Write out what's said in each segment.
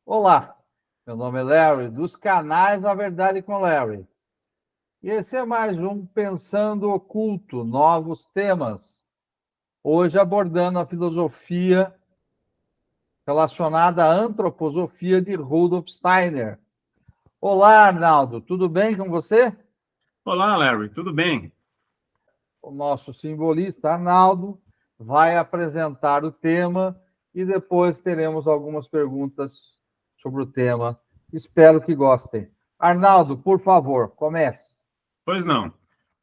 Olá, meu nome é Larry, dos canais A Verdade com Larry. E esse é mais um Pensando Oculto, novos temas. Hoje abordando a filosofia relacionada à antroposofia de Rudolf Steiner. Olá, Arnaldo, tudo bem com você? Olá, Larry, tudo bem? O nosso simbolista, Arnaldo, vai apresentar o tema e depois teremos algumas perguntas sobre o tema. Espero que gostem. Arnaldo, por favor, comece. Pois não.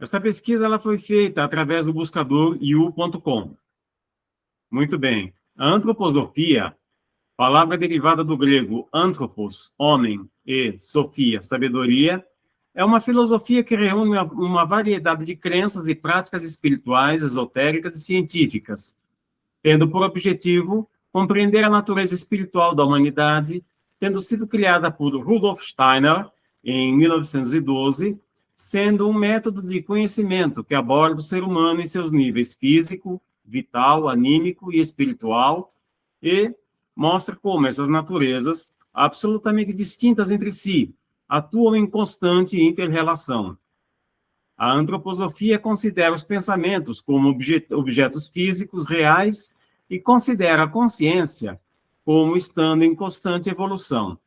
Essa pesquisa ela foi feita através do buscador you.com. Muito bem. A antroposofia, palavra derivada do grego anthropos, homem, e sofia, sabedoria, é uma filosofia que reúne uma variedade de crenças e práticas espirituais, esotéricas e científicas, tendo por objetivo compreender a natureza espiritual da humanidade, tendo sido criada por Rudolf Steiner em 1912, sendo um método de conhecimento que aborda o ser humano em seus níveis físico, vital, anímico e espiritual, e mostra como essas naturezas, absolutamente distintas entre si, atuam em constante inter-relação. A antroposofia considera os pensamentos como objetos físicos reais e considera a consciência como estando em constante evolução.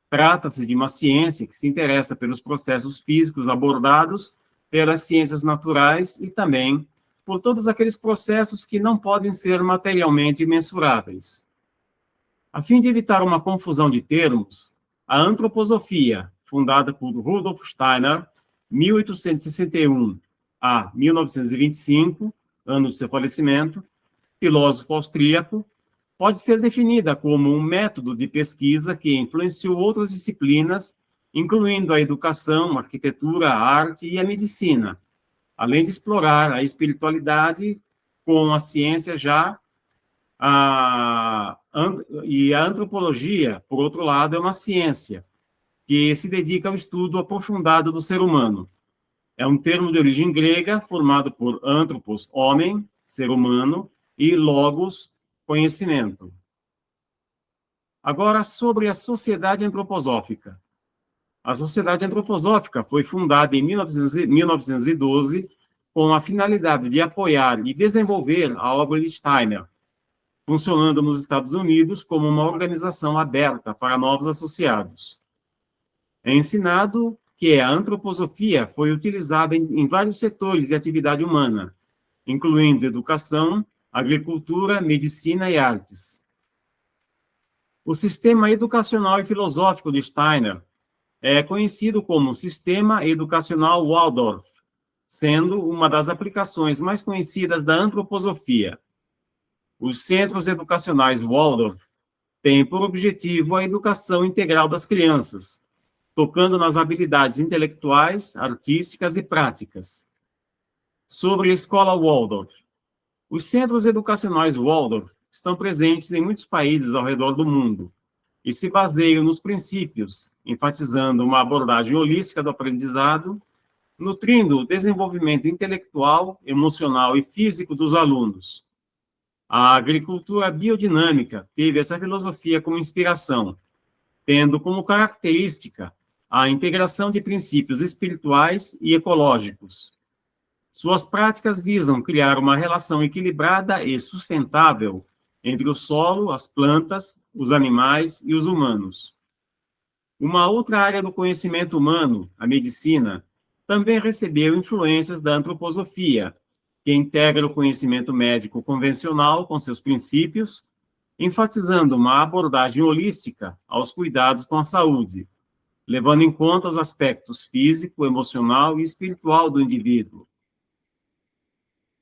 Trata-se de uma ciência que se interessa pelos processos físicos abordados pelas ciências naturais e também por todos aqueles processos que não podem ser materialmente mensuráveis. A fim de evitar uma confusão de termos, a antroposofia, fundada por Rudolf Steiner, 1861 a 1925, ano de seu falecimento, filósofo austríaco, pode ser definida como um método de pesquisa que influenciou outras disciplinas, incluindo a educação, a arquitetura, a arte e a medicina, além de explorar a espiritualidade com a ciência e a antropologia, por outro lado, é uma ciência que se dedica ao estudo aprofundado do ser humano. É um termo de origem grega, formado por anthropos, homem, ser humano, e logos, conhecimento. Agora, sobre a Sociedade Antroposófica. A Sociedade Antroposófica foi fundada em 1912 com a finalidade de apoiar e desenvolver a obra de Steiner, funcionando nos Estados Unidos como uma organização aberta para novos associados. É ensinado que a antroposofia foi utilizada em vários setores de atividade humana, incluindo educação, agricultura, medicina e artes. O sistema educacional e filosófico de Steiner é conhecido como Sistema Educacional Waldorf, sendo uma das aplicações mais conhecidas da antroposofia. Os centros educacionais Waldorf têm por objetivo a educação integral das crianças, tocando nas habilidades intelectuais, artísticas e práticas. Sobre a escola Waldorf. Os centros educacionais Waldorf estão presentes em muitos países ao redor do mundo e se baseiam nos princípios, enfatizando uma abordagem holística do aprendizado, nutrindo o desenvolvimento intelectual, emocional e físico dos alunos. A agricultura biodinâmica teve essa filosofia como inspiração, tendo como característica a integração de princípios espirituais e ecológicos. Suas práticas visam criar uma relação equilibrada e sustentável entre o solo, as plantas, os animais e os humanos. Uma outra área do conhecimento humano, a medicina, também recebeu influências da antroposofia, que integra o conhecimento médico convencional com seus princípios, enfatizando uma abordagem holística aos cuidados com a saúde, levando em conta os aspectos físico, emocional e espiritual do indivíduo.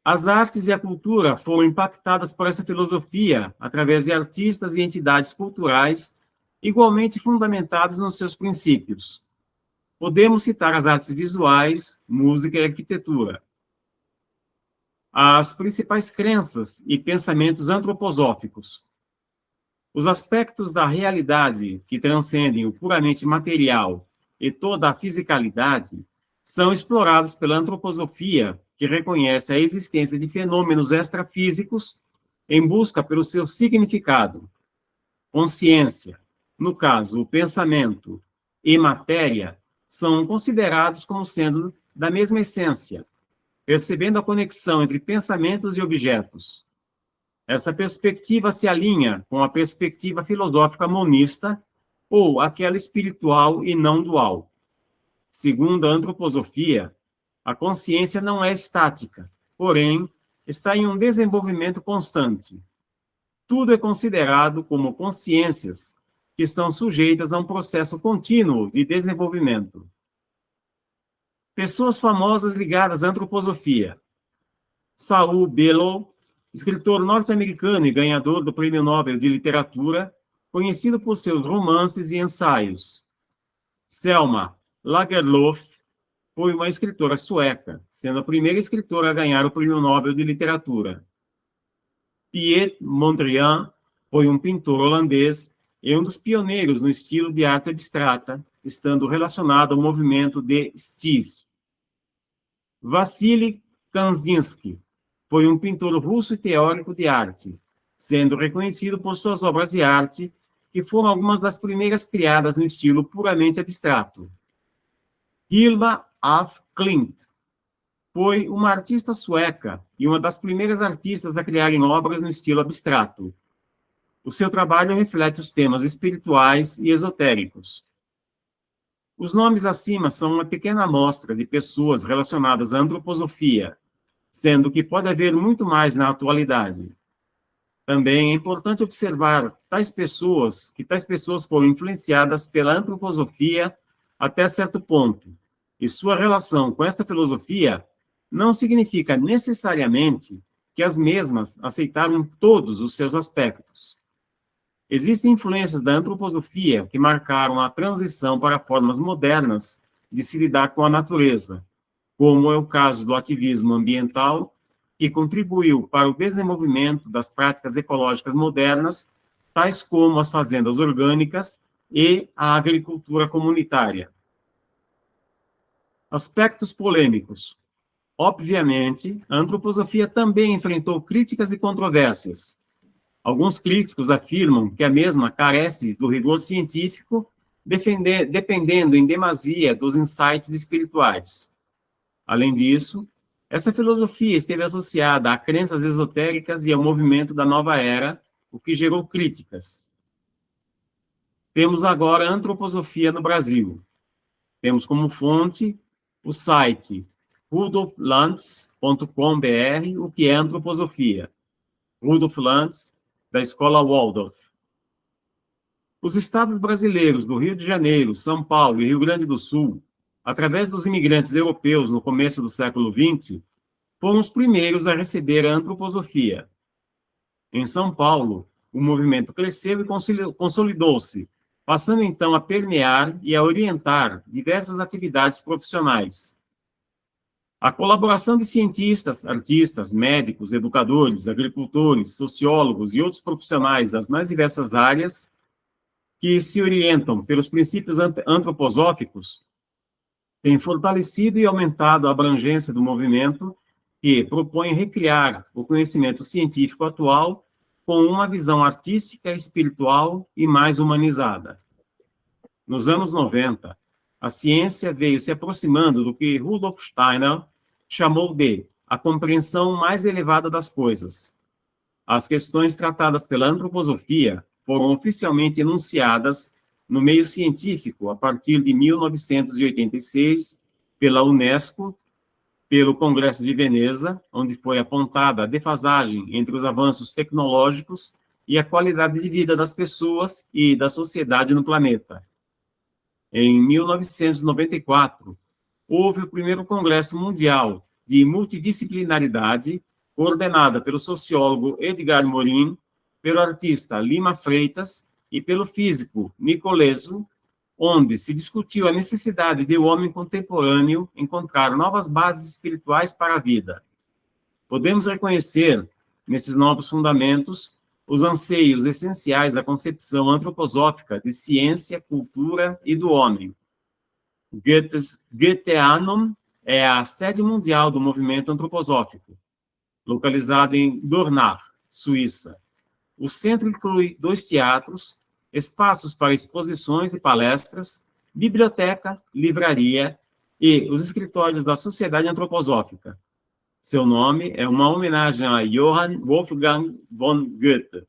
As artes e a cultura foram impactadas por essa filosofia através de artistas e entidades culturais igualmente fundamentados nos seus princípios. Podemos citar as artes visuais, música e arquitetura. As principais crenças e pensamentos antroposóficos. Os aspectos da realidade que transcendem o puramente material e toda a fisicalidade são explorados pela antroposofia, que reconhece a existência de fenômenos extrafísicos em busca pelo seu significado, consciência, no caso, o pensamento e matéria, são considerados como sendo da mesma essência, percebendo a conexão entre pensamentos e objetos. Essa perspectiva se alinha com a perspectiva filosófica monista ou aquela espiritual e não dual. Segundo a antroposofia, a consciência não é estática, porém, está em um desenvolvimento constante. Tudo é considerado como consciências que estão sujeitas a um processo contínuo de desenvolvimento. Pessoas famosas ligadas à antroposofia. Saul Bellow, escritor norte-americano e ganhador do Prêmio Nobel de Literatura, conhecido por seus romances e ensaios. Selma Lagerlöf foi uma escritora sueca, sendo a primeira escritora a ganhar o Prêmio Nobel de Literatura. Piet Mondrian foi um pintor holandês e um dos pioneiros no estilo de arte abstrata, estando relacionado ao movimento de Stijl. Vassily Kandinsky foi um pintor russo e teórico de arte, sendo reconhecido por suas obras de arte, que foram algumas das primeiras criadas no estilo puramente abstrato. Hilma af Klint foi uma artista sueca e uma das primeiras artistas a criarem obras no estilo abstrato. O seu trabalho reflete os temas espirituais e esotéricos. Os nomes acima são uma pequena amostra de pessoas relacionadas à antroposofia, sendo que pode haver muito mais na atualidade. Também é importante observar que tais pessoas foram influenciadas pela antroposofia até certo ponto, e sua relação com esta filosofia não significa necessariamente que as mesmas aceitaram todos os seus aspectos. Existem influências da antroposofia que marcaram a transição para formas modernas de se lidar com a natureza, como é o caso do ativismo ambiental, que contribuiu para o desenvolvimento das práticas ecológicas modernas, tais como as fazendas orgânicas e a agricultura comunitária. Aspectos polêmicos. Obviamente, a antroposofia também enfrentou críticas e controvérsias. Alguns críticos afirmam que a mesma carece do rigor científico, dependendo em demasia dos insights espirituais. Além disso, essa filosofia esteve associada a crenças esotéricas e ao movimento da nova era, o que gerou críticas. Temos agora a antroposofia no Brasil. Temos como fonte o site rudolflantz.com.br, o que é antroposofia. Rudolf Lantz, da Escola Waldorf. Os estados brasileiros do Rio de Janeiro, São Paulo e Rio Grande do Sul, através dos imigrantes europeus no começo do século XX, foram os primeiros a receber a antroposofia. Em São Paulo, o movimento cresceu e consolidou-se, passando então a permear e a orientar diversas atividades profissionais. A colaboração de cientistas, artistas, médicos, educadores, agricultores, sociólogos e outros profissionais das mais diversas áreas que se orientam pelos princípios antroposóficos tem fortalecido e aumentado a abrangência do movimento que propõe recriar o conhecimento científico atual com uma visão artística, espiritual e mais humanizada. Nos anos 90, a ciência veio se aproximando do que Rudolf Steiner chamou de a compreensão mais elevada das coisas. As questões tratadas pela antroposofia foram oficialmente enunciadas no meio científico a partir de 1986 pela Unesco, pelo Congresso de Veneza, onde foi apontada a defasagem entre os avanços tecnológicos e a qualidade de vida das pessoas e da sociedade no planeta. Em 1994, houve o primeiro Congresso Mundial de Multidisciplinaridade, coordenada pelo sociólogo Edgar Morin, pelo artista Lima Freitas e pelo físico Nicoleso, onde se discutiu a necessidade de o homem contemporâneo encontrar novas bases espirituais para a vida. Podemos reconhecer, nesses novos fundamentos, os anseios essenciais da concepção antroposófica de ciência, cultura e do homem. Goetheanum é a sede mundial do movimento antroposófico, localizada em Dornach, Suíça. O centro inclui 2 teatros, espaços para exposições e palestras, biblioteca, livraria e os escritórios da Sociedade Antroposófica. Seu nome é uma homenagem a Johann Wolfgang von Goethe.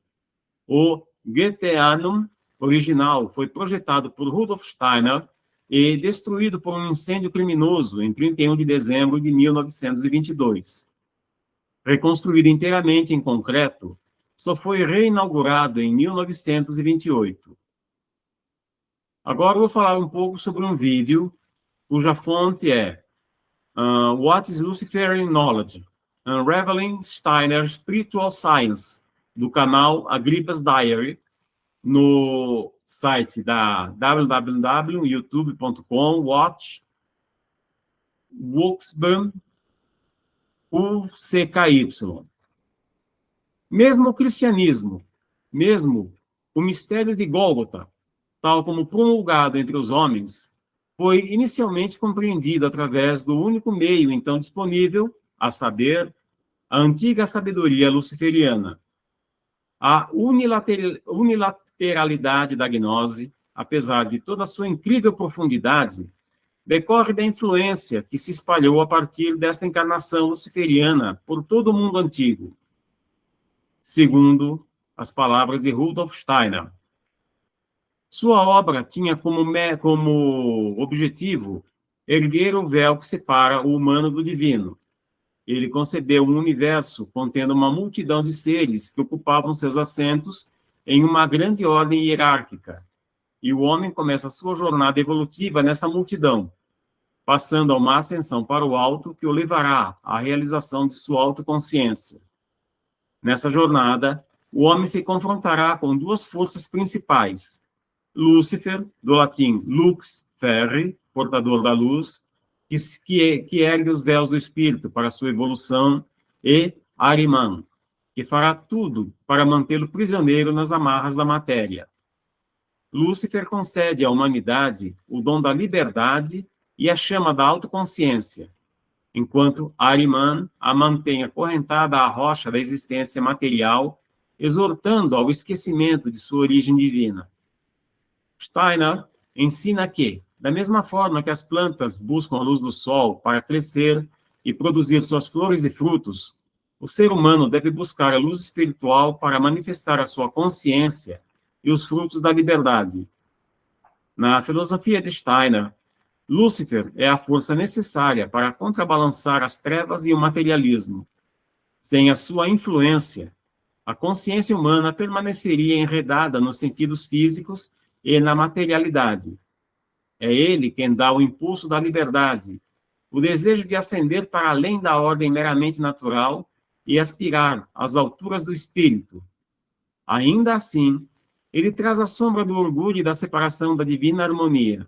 O Goetheanum original foi projetado por Rudolf Steiner e destruído por um incêndio criminoso em 31 de dezembro de 1922. Reconstruído inteiramente em concreto, só foi reinaugurado em 1928. Agora eu vou falar um pouco sobre um vídeo cuja fonte é What is Luciferian Knowledge? Unraveling Steiner's Spiritual Science, do canal Agrippa's Diary, no site da www.youtube.com/watch Wuxban UCKY. Mesmo o cristianismo, mesmo o mistério de Gólgota, tal como promulgado entre os homens, foi inicialmente compreendido através do único meio então disponível, a saber, a antiga sabedoria luciferiana. A unilateralidade da gnose, apesar de toda a sua incrível profundidade, decorre da influência que se espalhou a partir desta encarnação luciferiana por todo o mundo antigo, segundo as palavras de Rudolf Steiner. Sua obra tinha como objetivo erguer o véu que separa o humano do divino. Ele concebeu um universo contendo uma multidão de seres que ocupavam seus assentos em uma grande ordem hierárquica. E o homem começa a sua jornada evolutiva nessa multidão, passando a uma ascensão para o alto que o levará à realização de sua autoconsciência. Nessa jornada, o homem se confrontará com duas forças principais: Lúcifer, do latim lux ferri, portador da luz, que ergue os véus do espírito para sua evolução, e Ahriman, que fará tudo para mantê-lo prisioneiro nas amarras da matéria. Lúcifer concede à humanidade o dom da liberdade e a chama da autoconsciência, enquanto Ahriman a mantém acorrentada à rocha da existência material, exortando ao esquecimento de sua origem divina. Steiner ensina que, da mesma forma que as plantas buscam a luz do sol para crescer e produzir suas flores e frutos, o ser humano deve buscar a luz espiritual para manifestar a sua consciência e os frutos da liberdade. Na filosofia de Steiner, Lúcifer é a força necessária para contrabalançar as trevas e o materialismo. Sem a sua influência, a consciência humana permaneceria enredada nos sentidos físicos e na materialidade. É ele quem dá o impulso da liberdade, o desejo de ascender para além da ordem meramente natural e aspirar às alturas do espírito. Ainda assim, ele traz a sombra do orgulho e da separação da divina harmonia.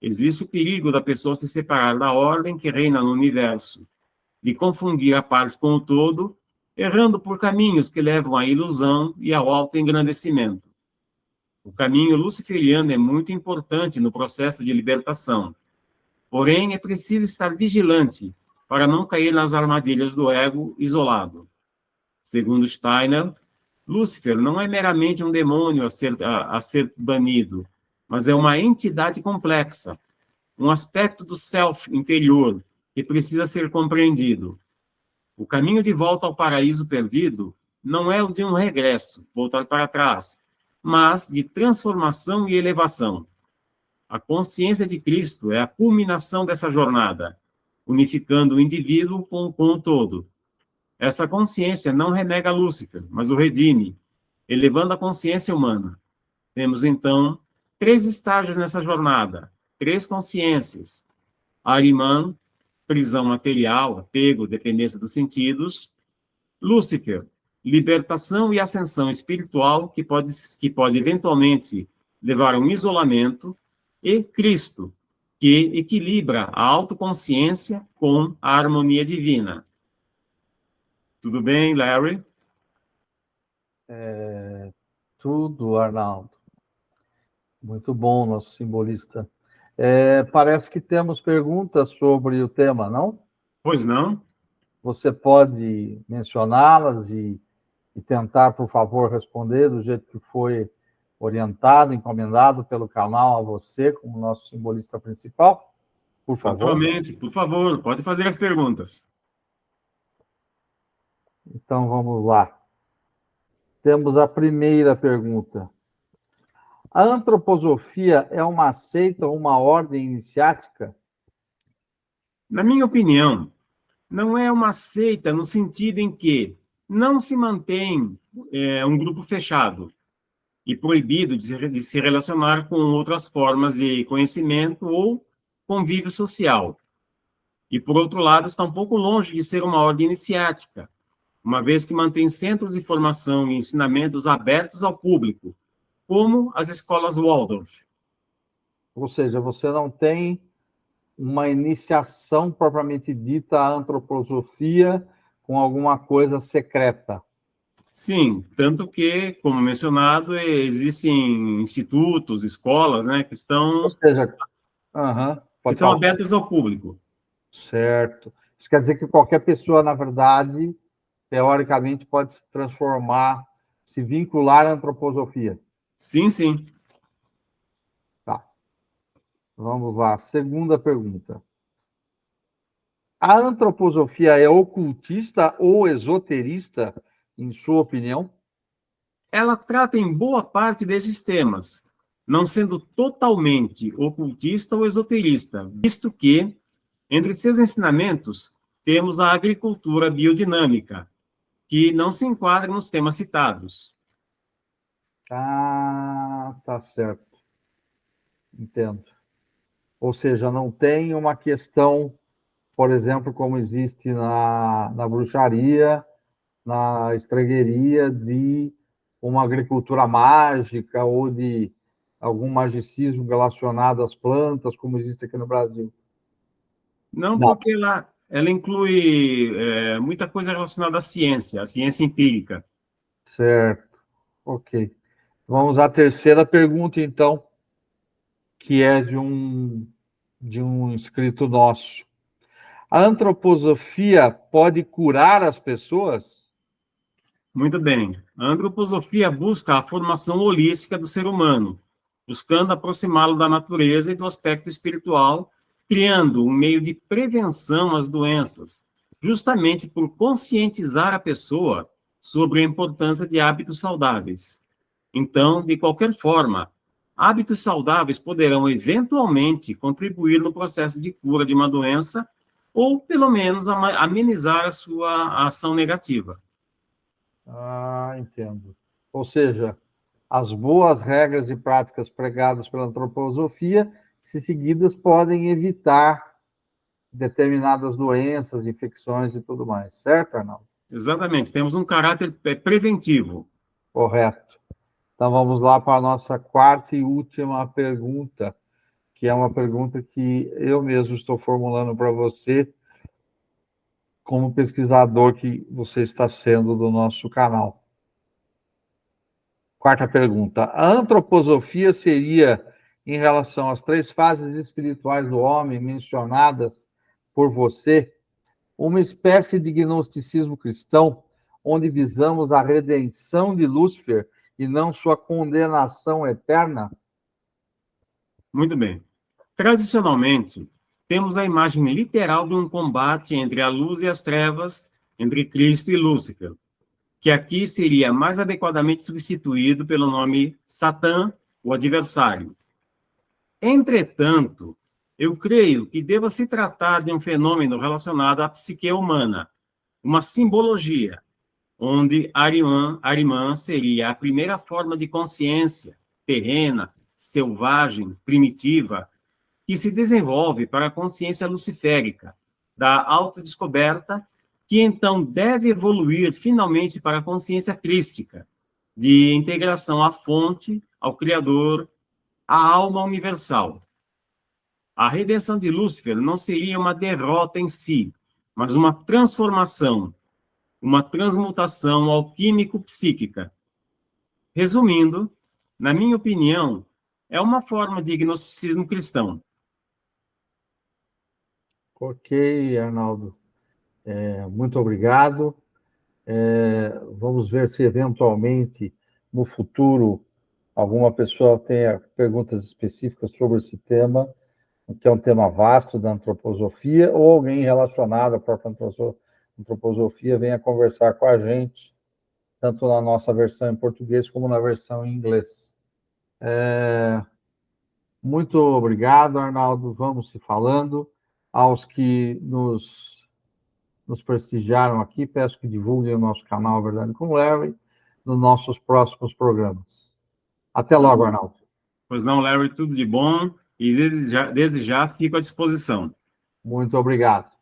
Existe o perigo da pessoa se separar da ordem que reina no universo, de confundir a parte com o todo, errando por caminhos que levam à ilusão e ao autoengrandecimento. O caminho luciferiano é muito importante no processo de libertação. Porém, é preciso estar vigilante para não cair nas armadilhas do ego isolado. Segundo Steiner, Lúcifer não é meramente um demônio a ser banido, mas é uma entidade complexa, um aspecto do self interior que precisa ser compreendido. O caminho de volta ao paraíso perdido não é o de um regresso, voltar para trás, mas de transformação e elevação. A consciência de Cristo é a culminação dessa jornada, unificando o indivíduo com o todo. Essa consciência não renega Lúcifer, mas o redime, elevando a consciência humana. Temos, então, 3 estágios nessa jornada, 3 consciências. Ahriman, prisão material, apego, dependência dos sentidos. Lúcifer, libertação e ascensão espiritual que pode eventualmente levar a um isolamento. E Cristo, que equilibra a autoconsciência com a harmonia divina. Tudo bem, Larry? Tudo, Arnaldo. Muito bom, nosso simbolista. Parece que temos perguntas sobre o tema, não? Pois não. Você pode mencioná-las e tentar, por favor, responder do jeito que foi orientado, encomendado pelo canal a você, como nosso simbolista principal? Por favor. Naturalmente, por favor, pode fazer as perguntas. Então, vamos lá. Temos a primeira pergunta. A antroposofia é uma seita ou uma ordem iniciática? Na minha opinião, não é uma seita no sentido em que não se mantém um grupo fechado e proibido de se relacionar com outras formas de conhecimento ou convívio social. E, por outro lado, está um pouco longe de ser uma ordem iniciática, uma vez que mantém centros de formação e ensinamentos abertos ao público, como as escolas Waldorf. Ou seja, você não tem uma iniciação propriamente dita à antroposofia com alguma coisa secreta. Sim, tanto que, como mencionado, existem institutos, escolas, né, que estão, Ou seja, que estão abertas ao público. Certo. Isso quer dizer que qualquer pessoa, na verdade, teoricamente, pode se transformar, se vincular à antroposofia. Sim, sim. Tá. Vamos lá. Segunda pergunta. A antroposofia é ocultista ou esoterista, em sua opinião? Ela trata em boa parte desses temas, não sendo totalmente ocultista ou esoterista, visto que, entre seus ensinamentos, temos a agricultura biodinâmica, que não se enquadra nos temas citados. Ah, tá certo. Entendo. Ou seja, não tem uma questão, por exemplo, como existe na bruxaria, na estrangeria, de uma agricultura mágica ou de algum magicismo relacionado às plantas, como existe aqui no Brasil. Não, Não. porque ela inclui muita coisa relacionada à ciência empírica. Certo. Ok. Vamos à terceira pergunta, então, que é de um inscrito nosso. A antroposofia pode curar as pessoas? Muito bem. A antroposofia busca a formação holística do ser humano, buscando aproximá-lo da natureza e do aspecto espiritual, criando um meio de prevenção às doenças, justamente por conscientizar a pessoa sobre a importância de hábitos saudáveis. Então, de qualquer forma, hábitos saudáveis poderão eventualmente contribuir no processo de cura de uma doença ou, pelo menos, amenizar a sua ação negativa. Ah, entendo. Ou seja, as boas regras e práticas pregadas pela antroposofia, se seguidas, podem evitar determinadas doenças, infecções e tudo mais. Certo, Arnaldo? Exatamente, temos um caráter preventivo. Correto. Então vamos lá para a nossa quarta e última pergunta, que é uma pergunta que eu mesmo estou formulando para você, como pesquisador que você está sendo do nosso canal. Quarta pergunta. A antroposofia seria, em relação às três fases espirituais do homem mencionadas por você, uma espécie de gnosticismo cristão, onde visamos a redenção de Lúcifer e não sua condenação eterna? Muito bem. Tradicionalmente, temos a imagem literal de um combate entre a luz e as trevas, entre Cristo e Lúcifer, que aqui seria mais adequadamente substituído pelo nome Satã, o adversário. Entretanto, eu creio que deva se tratar de um fenômeno relacionado à psique humana, uma simbologia, onde Arimã seria a primeira forma de consciência terrena, selvagem, primitiva, que se desenvolve para a consciência luciférica, da autodescoberta, que então deve evoluir finalmente para a consciência crística, de integração à fonte, ao Criador, à alma universal. A redenção de Lúcifer não seria uma derrota em si, mas uma transformação, uma transmutação alquímico-psíquica. Resumindo, na minha opinião, é uma forma de gnosticismo cristão. Ok, Arnaldo. Muito obrigado. Vamos ver se, eventualmente, no futuro, alguma pessoa tenha perguntas específicas sobre esse tema, que é um tema vasto da antroposofia, ou alguém relacionado à própria antroposofia venha conversar com a gente, tanto na nossa versão em português como na versão em inglês. Muito obrigado, Arnaldo. Vamos se falando. Aos que nos prestigiaram aqui, peço que divulguem o nosso canal Verdade com Larry nos nossos próximos programas. Até logo, Arnaldo. Pois não, Larry, tudo de bom, e desde já fico à disposição. Muito obrigado.